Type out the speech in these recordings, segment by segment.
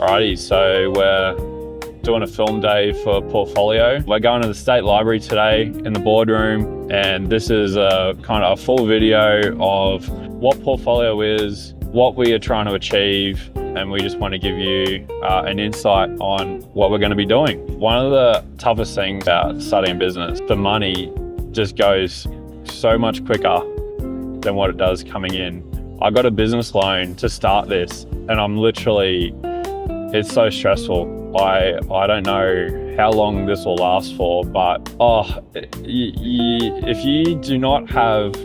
Alrighty, so we're doing a film day for Portfolio. We're going to the State Library today in the boardroom, and this is a kind of a full video of what Portfolio is, what we are trying to achieve, and we just want to give you an insight on what we're going to be doing. One of the toughest things about studying business, the money just goes so much quicker than what it does coming in. I got a business loan to start this, and I'm literally, it's so stressful. I don't know how long this will last for, but if you do not have,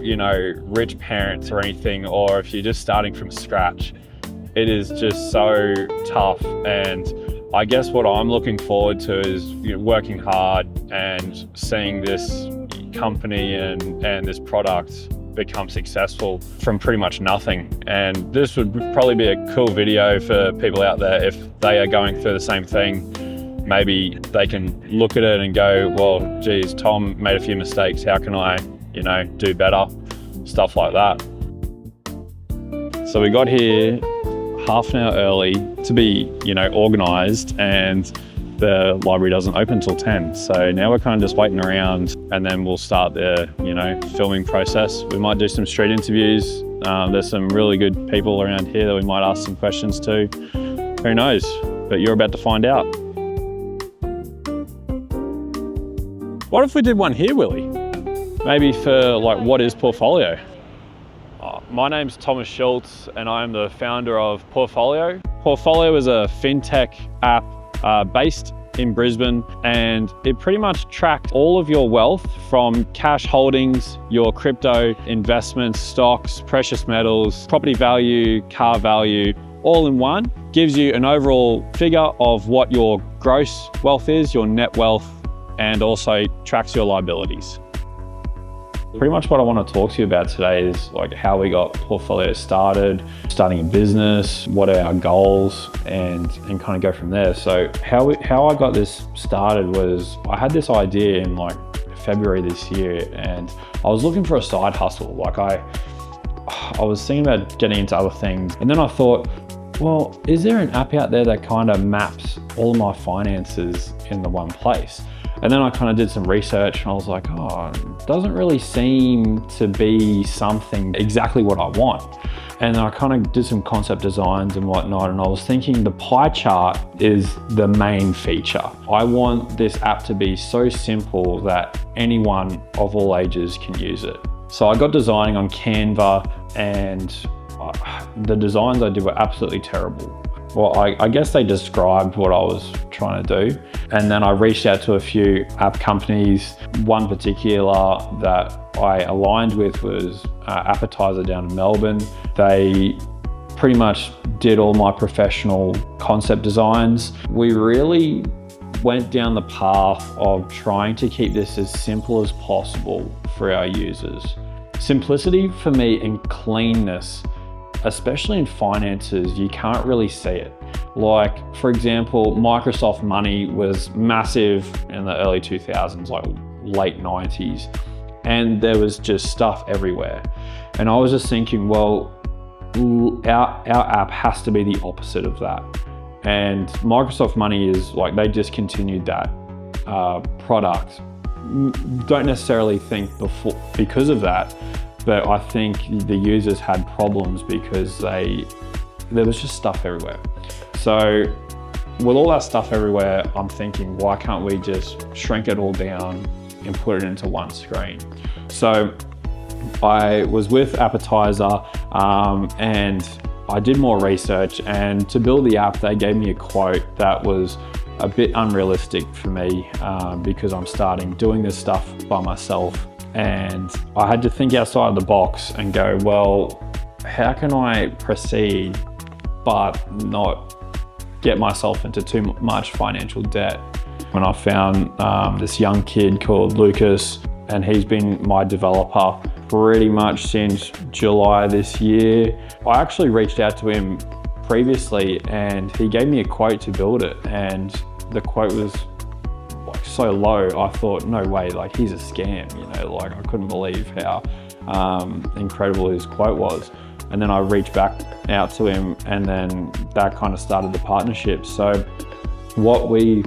rich parents or anything, or if you're just starting from scratch, it is just so tough. And I guess what I'm looking forward to is working hard and seeing this company and this product become successful from pretty much nothing. And this would probably be a cool video for people out there if they are going through the same thing. Maybe they can look at it and go, well, geez, Tom made a few mistakes. How can I, do better? Stuff like that. So we got here half an hour early to be, organized, and the library doesn't open till 10. So now we're kind of just waiting around, and then we'll start the, filming process. We might do some street interviews. There's some really good people around here that we might ask some questions to. Who knows? But you're about to find out. What if we did one here, Willie? Maybe for what is Portfolio? My name's Thomas Schultz, and I am the founder of Portfolio. Portfolio is a fintech app based in Brisbane, and it pretty much tracks all of your wealth from cash holdings, your crypto investments, stocks, precious metals, property value, car value, all in one. Gives you an overall figure of what your gross wealth is, your net wealth, and also tracks your liabilities. Pretty much what I want to talk to you about today is how we got Portfolio started, starting a business, what are our goals, and kind of go from there. So how I got this started was I had this idea in February this year, and I was looking for a side hustle. I was thinking about getting into other things, and then I thought, well, is there an app out there that kind of maps all of my finances in the one place? And then I kind of did some research, and I was like, it doesn't really seem to be something exactly what I want. And I kind of did some concept designs and whatnot, and I was thinking the pie chart is the main feature. I want this app to be so simple that anyone of all ages can use it. So I got designing on Canva, and the designs I did were absolutely terrible. Well, I guess they described what I was trying to do. And then I reached out to a few app companies. One particular that I aligned with was Appetizer down in Melbourne. They pretty much did all my professional concept designs. We really went down the path of trying to keep this as simple as possible for our users. Simplicity for me and cleanness, especially in finances, you can't really see it. For example, Microsoft Money was massive in the early 2000s, late 90s, and there was just stuff everywhere. And I was just thinking, well, our app has to be the opposite of that. And Microsoft Money is they discontinued that product. Don't necessarily think because of that, but I think the users had problems because there was just stuff everywhere. So with all that stuff everywhere, I'm thinking, why can't we just shrink it all down and put it into one screen? So I was with Appetizer, and I did more research, and to build the app, they gave me a quote that was a bit unrealistic for me because I'm starting doing this stuff by myself. And I had to think outside the box and go, well, how can I proceed but not get myself into too much financial debt? When I found this young kid called Lucas, and he's been my developer pretty much since July this year. I actually reached out to him previously, and he gave me a quote to build it, and the quote was so low, I thought, no way, he's a scam, I couldn't believe how incredible his quote was. and then I reached back out to him, and then that kind of started the partnership. So what we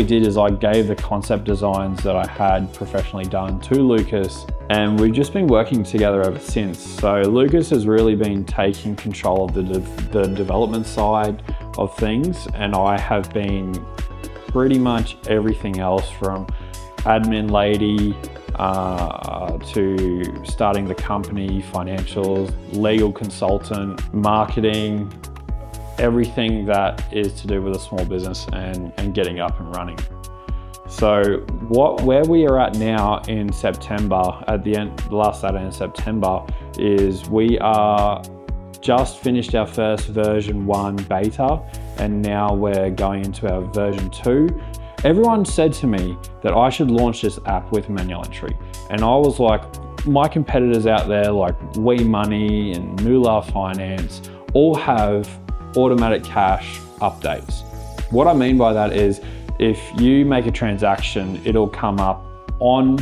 did is I gave the concept designs that I had professionally done to Lucas, and we've just been working together ever since. So Lucas has really been taking control of the development side of things, and I have been pretty much everything else, from admin lady to starting the company, financials, legal consultant, marketing, everything that is to do with a small business and getting up and running. So where we are at now in September, at the last Saturday in September, is we are just finished our first version 1 beta, and now we're going into our version 2. Everyone said to me that I should launch this app with manual entry. And I was like, my competitors out there like WeMoney and Moolah Finance all have automatic cash updates. What I mean by that is, if you make a transaction, it'll come up on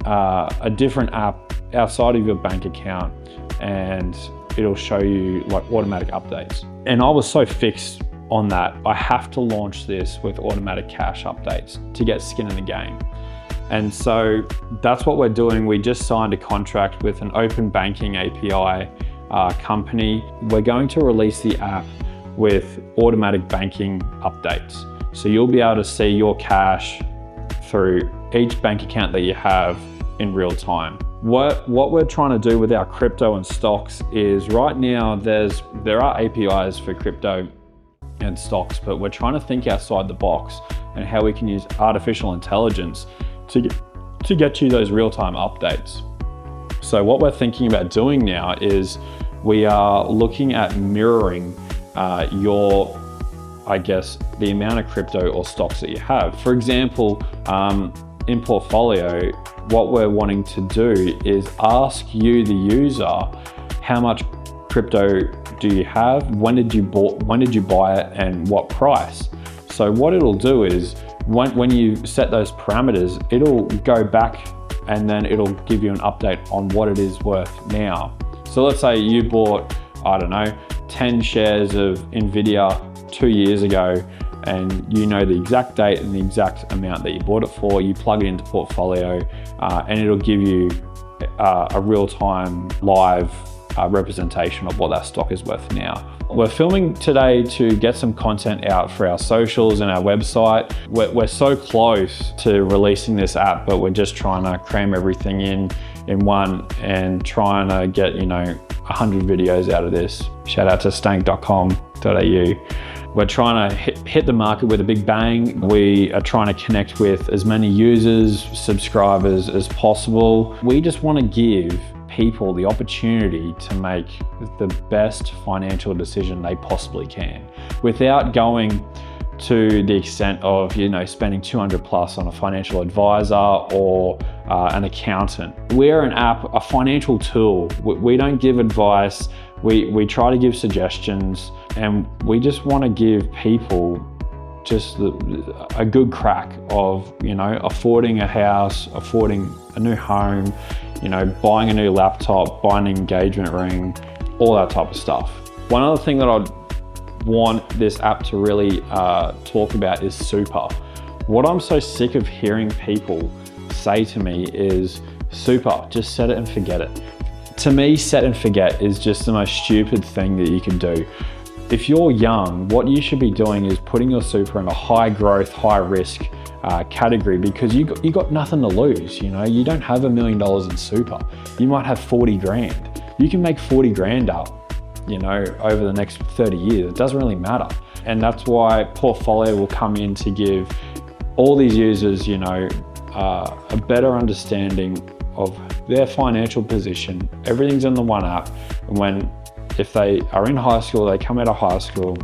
a different app outside of your bank account, and it'll show you like automatic updates. And I was so fixed on that, I have to launch this with automatic cash updates to get skin in the game. And so that's what we're doing. We just signed a contract with an open banking API company. We're going to release the app with automatic banking updates. So you'll be able to see your cash through each bank account that you have in real time. What we're trying to do with our crypto and stocks is, right now there are APIs for crypto and stocks, but we're trying to think outside the box and how we can use artificial intelligence to get you those real-time updates. So what we're thinking about doing now is we are looking at mirroring the amount of crypto or stocks that you have. For example, in Portfolio, what we're wanting to do is ask you, the user, how much crypto do you have? When did you buy it, and what price? So what it'll do is, when you set those parameters, it'll go back and then it'll give you an update on what it is worth now. So let's say you bought, I don't know, 10 shares of Nvidia 2 years ago, and you know the exact date and the exact amount that you bought it for. You plug it into Portfolio, and it'll give you a real-time live representation of what that stock is worth now. We're filming today to get some content out for our socials and our website. We're so close to releasing this app, but we're just trying to cram everything in one and trying to get 100 videos out of this. Shout out to stank.com.au. We're trying to hit the market with a big bang. We are trying to connect with as many users, subscribers as possible. We just want to give people the opportunity to make the best financial decision they possibly can, without going to the extent of spending 200 plus on a financial advisor or an accountant. We're an app, a financial tool. We don't give advice. We try to give suggestions, and we just want to give people just a good crack of affording a house, affording a new home, buying a new laptop, buying an engagement ring, all that type of stuff. One other thing that I'd want this app to really talk about is super. What I'm so sick of hearing people say to me is, super, just set it and forget it. To me, set and forget is just the most stupid thing that you can do. If you're young, what you should be doing is putting your super in a high growth, high risk category, because you got nothing to lose. You don't have $1 million in super. You might have 40 grand. You can make 40 grand up, over the next 30 years. It doesn't really matter. And that's why Portfolio will come in to give all these users, a better understanding of their financial position. Everything's in the one app. And if they are in high school, they come out of high school,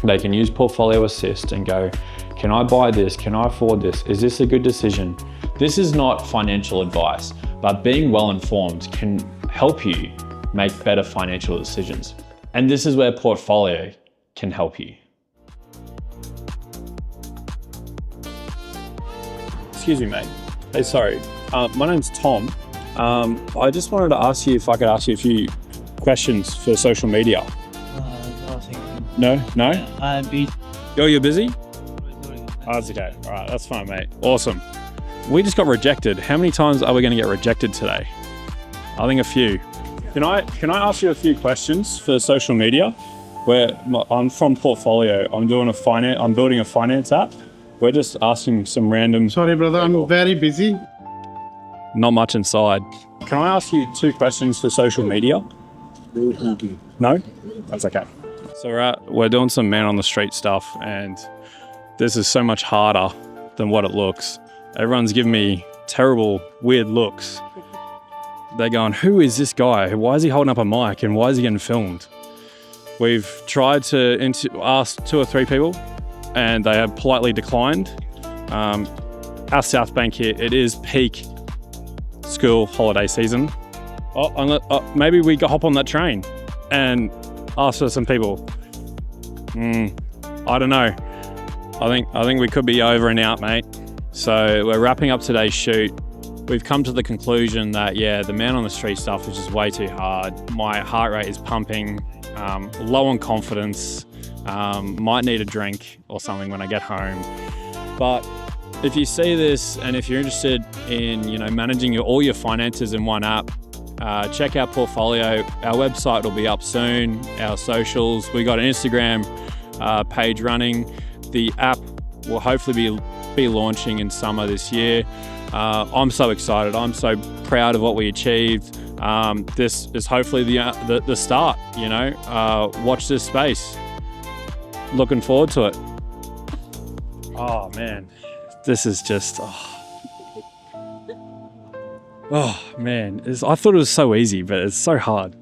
they can use Portfolio Assist and go, can I buy this? Can I afford this? Is this a good decision? This is not financial advice, but being well informed can help you make better financial decisions. And this is where Portfolio can help you. Excuse me, mate. Hey, sorry. My name's Tom. I just wanted to ask you if I could ask you a few questions for social media? No, thank you. No? I'm busy. Oh, you're busy? Oh, that's okay. All right, that's fine, mate. Awesome. We just got rejected. How many times are we going to get rejected today? I think a few. Can I ask you a few questions for social media? I'm from Portfolio. I'm building a finance app. We're just asking some random. Sorry, brother, I'm very busy. Not much inside. Can I ask you 2 questions for social media? No? That's okay. So we're doing some man on the street stuff, and this is so much harder than what it looks. Everyone's giving me terrible, weird looks. They're going, who is this guy? Why is he holding up a mic and why is he getting filmed? We've tried to ask 2 or 3 people and they have politely declined. Our South Bank here, it is peak school holiday season. Maybe we hop on that train and ask for some people. I don't know. I think we could be over and out, mate. So we're wrapping up today's shoot. We've come to the conclusion that, yeah, the man on the street stuff is just way too hard. My heart rate is pumping, low on confidence, might need a drink or something when I get home. But if you see this and if you're interested in, managing all your finances in one app, check out Portfolio. Our website will be up soon, our socials. We got an Instagram page running. The app will hopefully be launching in summer this year. I'm so excited. I'm so proud of what we achieved. This is hopefully the start, watch this space. Looking forward to it. Oh man, this is just, oh man. I thought it was so easy, but it's so hard.